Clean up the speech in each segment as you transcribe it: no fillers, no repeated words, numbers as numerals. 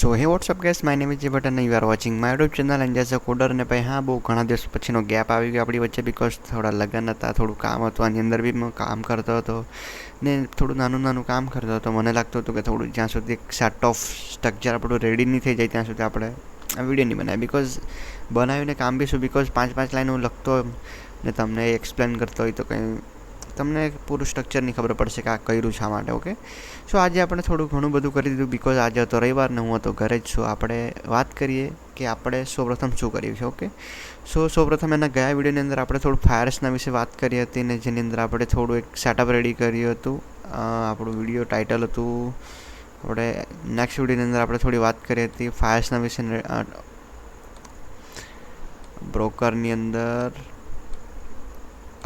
So hey what's up guys my name is Jay બટન you are watching my YouTube channel and as a coder ને ભાઈ હા બહુ ઘણા દિવસ પછીનો ગેપ આવી ગયો આપણી વચ્ચે બિકોઝ થોડા લગ્ન હતા, થોડું કામ હતું, આની અંદર બી હું કામ કરતો હતો ને થોડું નાનું કામ કરતો હતો. મને લાગતું હતું કે થોડું જ્યાં સુધી એક સેટ ઓફ સ્ટ્રક્ચર આપણું રેડી નહીં થઈ જાય ત્યાં સુધી આપણે આ વિડીયો નહીં બનાવીએ. બિકોઝ બનાવીને કામ બી શું, બિકોઝ 5 લાઈન હું લખતો ને તમને એક્સપ્લેન કરતો હોય તો કંઈ તમને પૂરું સ્ટ્રક્ચર નહીં ખબર પડશે કે આ કર્યું શા માટે. ઓકે, સો આજે આપણે થોડું ઘણું બધું કરી દીધું બિકોઝ આજે હતો રવિવાર ને હું હતો ઘરે જ છું. આપણે વાત કરીએ કે આપણે સૌપ્રથમ શું કર્યું છે. ઓકે, સૌપ્રથમ એના ગયા વિડીયોની અંદર આપણે થોડું ફાયર્સના વિશે વાત કરી હતી ને જેની અંદર આપણે થોડું એક સેટઅપ રેડી કર્યું હતું. આપણું વિડીયો ટાઇટલ હતું, આપણે નેક્સ્ટ વિડીયોની અંદર આપણે થોડી વાત કરી હતી ફાયર્સના વિશે. બ્રોકરની અંદર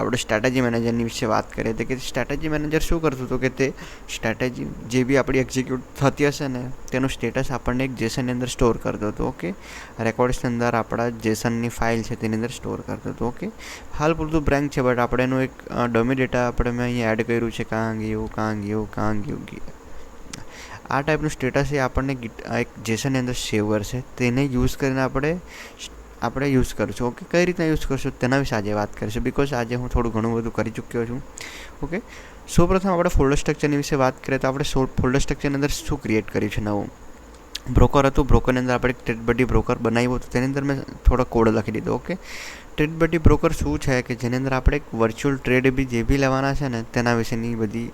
આપણે સ્ટ્રેટેજી મેનેજરની વિશે વાત કરીએ હતી કે સ્ટ્રેટેજી મેનેજર શું કરતું હતું કે તે સ્ટ્રેટેજી જે બી આપણી એક્ઝિક્યુટ થતી હશે ને તેનું સ્ટેટસ આપણને એક જેસનની અંદર સ્ટોર કરતો હતો. ઓકે, રેકોર્ડ્સની અંદર આપણા જેસનની ફાઇલ છે તેની અંદર સ્ટોર કરતો હતો. ઓકે, હાલ પૂરતું બ્લેન્ક છે બટ આપણે એનું એક ડમી ડેટા આપણે મેં અહીંયા એડ કર્યું છે. કાં ગયું આ ટાઈપનું સ્ટેટસ એ આપણને એક જેસનની અંદર સેવ કરશે. તેને યુઝ કરીને આપણે યુઝ કરશું. ઓકે, કઈ રીતના યુઝ કરશું તેના વિશે આજે વાત કરીશું બિકોઝ આજે હું થોડું ઘણું બધું કરી ચૂક્યો છું. ઓકે, સૌપ્રથમ આપણે ફોલ્ડર સ્ટ્રક્ચરની વિશે વાત કરીએ તો આપણે ફોલ્ડર સ્ટ્રક્ચરની અંદર શું ક્રિએટ કર્યું છે નવું. બ્રોકર હતું, બ્રોકરની અંદર આપણે ટ્રેડ બડી બ્રોકર બનાવ્યું હતું, તેની અંદર મેં થોડો કોડ લખી દીધો. ઓકે, ટ્રેડ બડી બ્રોકર શું છે કે જેની અંદર આપણે એક વર્ચ્યુઅલ ટ્રેડ બી જે બી લેવાના છે ને તેના વિશેની બધી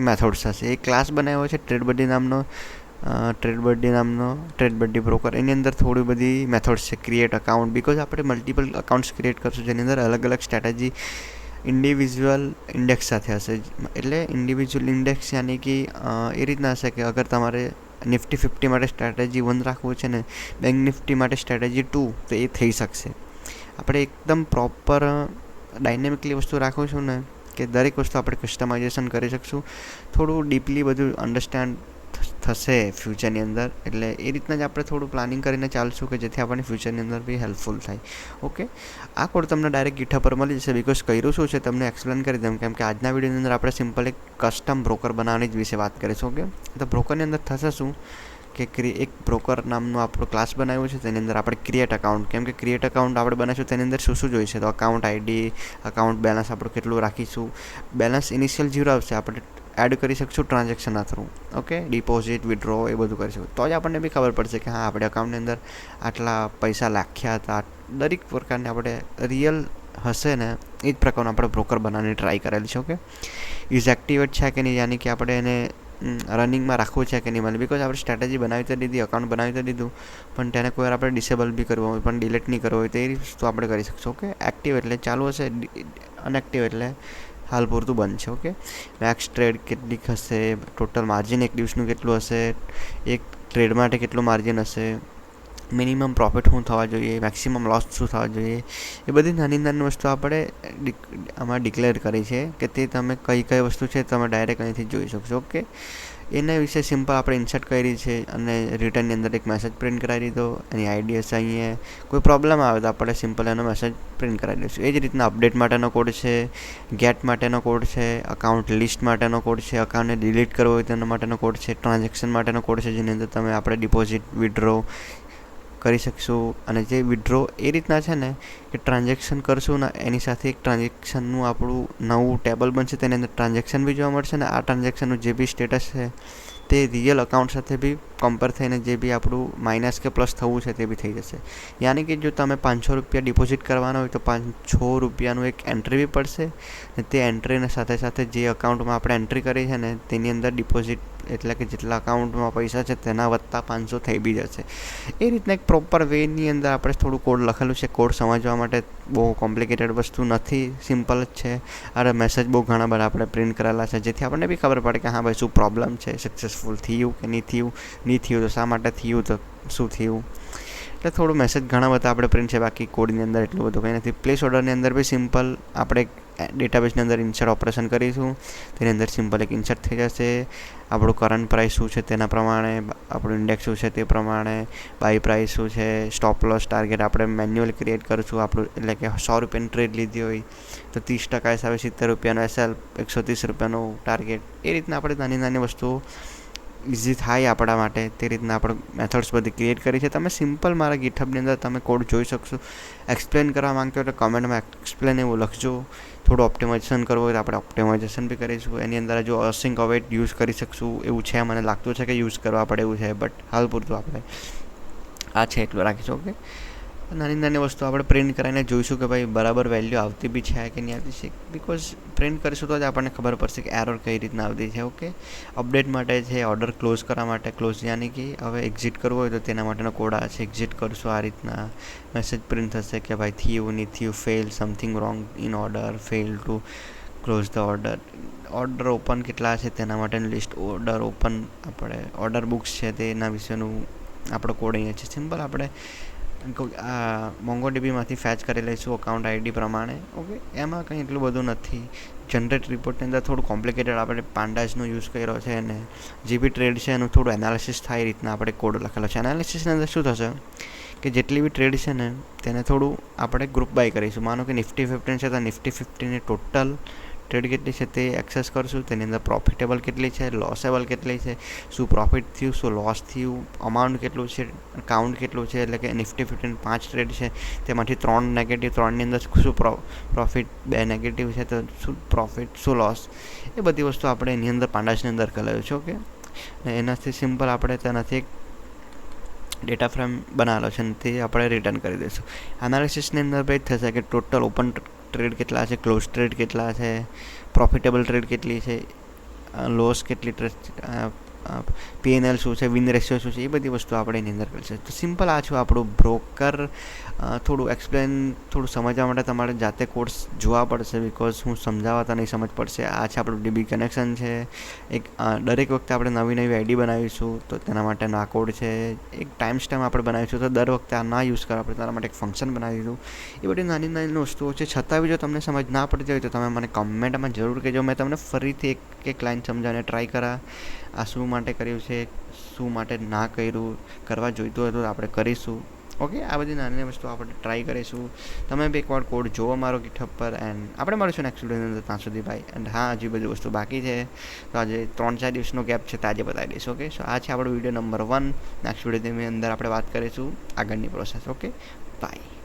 મેથડ્સ હશે. એ ક્લાસ બનાવ્યો છે ટ્રેડ બડી બ્રોકર. એની અંદર થોડી બધી મેથડ્સ છે. ક્રિએટ અકાઉન્ટ, બિકોઝ આપણે મલ્ટિપલ અકાઉન્ટ્સ ક્રિએટ કરશું જેની અંદર અલગ અલગ સ્ટ્રેટેજી ઇન્ડિવિજ્યુઅલ ઇન્ડેક્સ સાથે હશે. એટલે ઇન્ડિવિજ્યુઅલ ઇન્ડેક્સ યાની કે એ રીતના હશે કે અગર તમારે નિફ્ટી 50 માટે સ્ટ્રેટેજી 1 રાખવું છે ને બેંક નિફ્ટી માટે સ્ટ્રેટેજી 2 તો એ થઈ શકશે. આપણે એકદમ પ્રોપર ડાયનેમિકલી વસ્તુ રાખું છું ને કે દરેક વસ્તુ આપણે કસ્ટમાઇઝેશન કરી શકશું. થોડું ડીપલી બધું અન્ડરસ્ટેન્ડ થશે ફ્યુચરની અંદર. એટલે એ રીતના જ આપણે થોડું પ્લાનિંગ કરીને ચાલશું કે જેથી આપણને ફ્યુચરની અંદર બી હેલ્પફુલ થાય. ઓકે, આ કોડ તમને ડાયરેક્ટ ગીટહબ પર મળી જશે બિકોઝ કર્યું શું છે તમને એક્સપ્લેન કરી દઉં કેમ કે આજના વિડીયોની અંદર આપણે સિમ્પલ એક કસ્ટમ બ્રોકર બનાવવાની જ વિશે વાત કરીશું. ઓકે, તો બ્રોકરની અંદર થશે શું કે એક બ્રોકર નામનું આપણું ક્લાસ બનાવ્યું છે તેની અંદર આપણે ક્રિએટ અકાઉન્ટ, કેમ કે ક્રિએટ અકાઉન્ટ આપણે બનાવીશું તેની અંદર શું જોઈશે તો અકાઉન્ટ આઈડી, અકાઉન્ટ બેલેન્સ આપણું કેટલું રાખીશું. બેલેન્સ ઇનિશિયલ 0 આવશે, આપણે એડ કરી શકશું ટ્રાન્ઝેક્શનના થ્રુ. ઓકે, ડિપોઝિટ, વિડ્રો એ બધું કરીશું તો જ આપણને બી ખબર પડશે કે હા આપણે અકાઉન્ટની અંદર આટલા પૈસા નાખ્યા હતા. દરેક પ્રકારને આપણે રિયલ હશે ને એ જ પ્રકારનું આપણે બ્રોકર બનાવવાની ટ્રાય કરેલી છે. ઓકે, ઇઝ એક્ટિવેટ છે કે નહીં યાની કે આપણે એને રનિંગમાં રાખવું છે કે નહીં મળે બિકોઝ આપણે સ્ટ્રેટેજી બનાવી તો દીધી, અકાઉન્ટ બનાવી તો દીધું પણ તેને કોઈ વાર આપણે ડિસેબલ બી કરવું હોય પણ ડિલીટ નહીં કરવું હોય તો એ વસ્તુ આપણે કરી શકશું. ઓકે, એક્ટિવ એટલે ચાલુ હશે, અનએક્ટિવ એટલે હાલ પૂરતું બંધ છે. ઓકે, મેક્સ ટ્રેડ કેટલીક હશે, ટોટલ માર્જિન એક દિવસનું કેટલું હશે, એક ટ્રેડ માટે કેટલું માર્જિન હશે, મિનિમમ પ્રોફિટ શું થવા જોઈએ, મેક્સિમમ લોસ શું થવા જોઈએ, એ બધી નાની વસ્તુ આપણે આમાં ડિક્લેર કરી છે કે તે તમે કઈ વસ્તુ છે તમે ડાયરેક્ટ અહીંથી જોઈ શકશો. ઓકે, એના વિશે સિમ્પલ આપણે ઇન્સર્ટ કરી છે અને રિટર્નની અંદર એક મેસેજ પ્રિન્ટ કરાવી દીધો. એની આઈડી હશે, અહીંયા કોઈ પ્રોબ્લેમ આવે તો આપણે સિમ્પલ એનો મેસેજ પ્રિન્ટ કરાવી દઈશું. એ જ રીતના અપડેટ માટેનો કોડ છે, ગેટ માટેનો કોડ છે, અકાઉન્ટ લિસ્ટ માટેનો કોડ છે, અકાઉન્ટને ડિલીટ કરવો હોય તેના માટેનો કોડ છે, ટ્રાન્ઝેક્શન માટેનો કોડ છે જેની અંદર તમે આપણે ડિપોઝિટ, વિડ્રો કરી શકશું. અને જે વિડ્રો એ રીતના છે ને કે ટ્રાન્ઝેક્શન કરશું ને એની સાથે એક ટ્રાન્ઝેક્શનનું આપણું નવું ટેબલ બનશે, તેની અંદર ટ્રાન્ઝેક્શન બી જોવા મળશે ને આ ટ્રાન્ઝેક્શનનું જે બી સ્ટેટસ છે તે રિયલ અકાઉન્ટ સાથે બી કમ્પેર થઈને જે બી આપણું માઇનસ કે પ્લસ થવું છે તે બી થઈ જશે. યાની કે જો તમે 500 રૂપિયા ડિપોઝિટ કરવાના હોય તો 500 રૂપિયાનું એક એન્ટ્રી બી પડશે ને તે એન્ટ્રીને સાથે જે અકાઉન્ટમાં આપણે એન્ટ્રી કરી છે ને તેની અંદર ડિપોઝિટ એટલે કે જેટલા અકાઉન્ટમાં પૈસા છે તેના વત્તા 500 થઈ બી જશે. એ રીતના એક પ્રોપર વેની અંદર આપણે થોડું કોડ લખેલું છે. કોડ સમજવા માટે બહુ કોમ્પ્લિકેટેડ વસ્તુ નથી, સિમ્પલ જ છે. અરે મેસેજ બહુ ઘણા બધા આપણે પ્રિન્ટ કરેલા છે જેથી આપણને બી ખબર પડે કે હા ભાઈ શું પ્રોબ્લેમ છે, સક્સેસફુલ થયું કે નહીં થયું તો શા માટે થયું તો શું થયું. એટલે થોડું મેસેજ ઘણા બધા આપણે પ્રિન્ટ છે, બાકી કોડની અંદર એટલું બધું કંઈ નથી. પ્લેસ ઓર્ડરની અંદર બી સિમ્પલ આપણે ડેટાબેઝની અંદર ઇન્સર્ટ ઓપરેશન કરીશું, તેની અંદર સિમ્પલ એક ઇન્સર્ટ થઈ જશે. આપણું કરંટ પ્રાઇસ શું છે તેના પ્રમાણે, આપણું ઇન્ડેક્સ શું છે તે પ્રમાણે, બાય પ્રાઇસ શું છે, સ્ટોપ લોસ ટાર્ગેટ આપણે મેન્યુઅલ ક્રિએટ કરીશું. આપણું એટલે કે 100 રૂપિયાની ટ્રેડ લીધી હોય તો 30% હિસાબે 70 રૂપિયાનો SL, 130 રૂપિયાનો ટાર્ગેટ. એ રીતના આપણે નાની વસ્તુઓ ઇઝી થાય આપણા માટે તે રીતના આપણે મેથડ્સ બધી ક્રિએટ કરી છે. તમે સિમ્પલ મારા ગીટહબની અંદર તમે કોડ જોઈ શકશો. એક્સપ્લેન કરવા માંગતો એટલે કમેન્ટમાં એક્સપ્લેન એવું લખજો. થોડું ઓપ્ટિમાઇઝેશન કરવું હોય તો આપણે ઓપ્ટિમાઇઝેશન બી કરીશું. એની અંદર જો અસિંક અવેઇટ યુઝ કરી શકશું એવું છે, મને લાગતું છે કે યુઝ કરવા પડે એવું છે, બટ હાલ પૂરતું આપણે આ છે એટલું રાખીશું. ઓકે, નાની નાની વસ્તુ આપણે પ્રિન્ટ કરાવીને જોઈશું કે ભાઈ બરાબર વેલ્યુ આવતી બી છે કે નહીં આવતી છે. બિકોઝ પ્રિન્ટ કરીશું તો જ આપણને ખબર પડશે કે એરર કઈ રીતના આવતી છે. ઓકે, અપડેટ માટે છે, ઓર્ડર ક્લોઝ કરવા માટે, ક્લોઝ યાની કે હવે એક્ઝિટ કરવું હોય તો તેના માટેનો કોડ આ છે. એક્ઝિટ કરશું, આ રીતના મેસેજ પ્રિન્ટ થશે કે ભાઈ થયું નહીં થયું, fail, something wrong in order, fail to close the order. Order open કેટલા છે તેના માટેનું લિસ્ટ, ઓર્ડર ઓપન આપણે ઓર્ડર બુક્સ છે તેના વિશેનું આપણો કોડ અહીંયા છે. સિમ્પલ આપણે મોંગોડીબીમાંથી ફેચ કરી લઈશું અકાઉન્ટ આઈડી પ્રમાણે. ઓકે, એમાં કંઈ એટલું બધું નથી. જનરેટ રિપોર્ટની અંદર થોડું કોમ્પ્લિકેટેડ આપણે પાંડાસનો યુઝ કર્યો છે અને જે બી ટ્રેડ છે એનું થોડું એનાલિસિસ થાય એ રીતના આપણે કોડ લખેલો છે. એનાલિસિસની અંદર શું થશે કે જેટલી બી ટ્રેડ છે ને તેને થોડું આપણે ગ્રુપ બાય કરીશું. માનો કે નિફ્ટી 15 છે તો નિફ્ટી 15ની ટોટલ ટ્રેડ કેટલી છે તે એક્સેસ કરશું. તેની અંદર પ્રોફિટેબલ કેટલી છે, લોસેબલ કેટલી છે, શું પ્રોફિટ થયું, શું લોસ થયું, અમાઉન્ટ કેટલું છે, કાઉન્ટ કેટલું છે. એટલે કે નિફ્ટી 15 5 ટ્રેડ છે તેમાંથી 3 નેગેટિવ, 3ની અંદર શું પ્રોફિટ, 2 નેગેટિવ છે તો શું પ્રોફિટ, શું લોસ, એ બધી વસ્તુ આપણે એની અંદર પાંડાસની અંદર કરાવ્યું છે. ઓકે, અને એનાથી સિમ્પલ આપણે તેનાથી એક ડેટા ફ્રેમ બનાવેલો છે અને તે આપણે રિટર્ન કરી દઈશું. એનાલિસિસની અંદર ભાઈ થશે કે ટોટલ ઓપન ટ્રેડ કેટલા છે, ક્લોઝ ટ્રેડ કેટલા છે, પ્રોફિટેબલ ટ્રેડ કેટલી છે, લોસ કેટલી ટ્રેડ, પીએનએલ શું છે, વિન રેશિયો શું છે, એ બધી વસ્તુ આપણે એની અંદર કરીશું. તો સિમ્પલ આ છું આપણું બ્રોકર. થોડું એક્સપ્લેન, થોડું સમજવા માટે તમારે જાતે કોર્સ જોવા પડશે, બિકોઝ હું સમજાવવા તો નહીં સમજ પડશે. આ છે આપણું ડીબી કનેક્શન છે. એક દરેક વખતે આપણે નવી નવી આઈડી બનાવીશું તો તેના માટેનો આ કોડ છે. એક ટાઈમ સ્ટેમ્પ આપણે બનાવીશું તો દર વખતે આ ના યુઝ કરવા આપણે તેના માટે એક ફંક્શન બનાવીશું. એ બધી નાની નાની વસ્તુઓ છે. છતાં બી જો તમને સમજ ના પડતી હોય તો તમે મને કમેન્ટમાં જરૂર કહેજો. મેં તમને ફરીથી એક લાઈન સમજાવીને ટ્રાય કરા. આ શું માટે કર્યું છે, શું માટે ના કર્યું, કરવા જોઈતું હોય તો આપણે કરીશું. ઓકે, આ બધી નાની વસ્તુ આપણે ટ્રાય કરીશું. તમે બી એકવાર કોડ જોવો મારો ગીટહબ પર એન્ડ આપણે મળીશું નેક્સ્ટ વિડીયોની અંદર. ત્યાં સુધી ભાઈ. એન્ડ હા, હજી બધી વસ્તુ બાકી છે તો આજે 3-4 દિવસનો ગેપ છે તો આજે બતાવી દઈશ. ઓકે, સો આ છે આપણો વિડીયો નંબર 1. નેક્સ્ટ વિડીયોની અંદર આપણે વાત કરીશું આગળની પ્રોસેસ. Okay, by.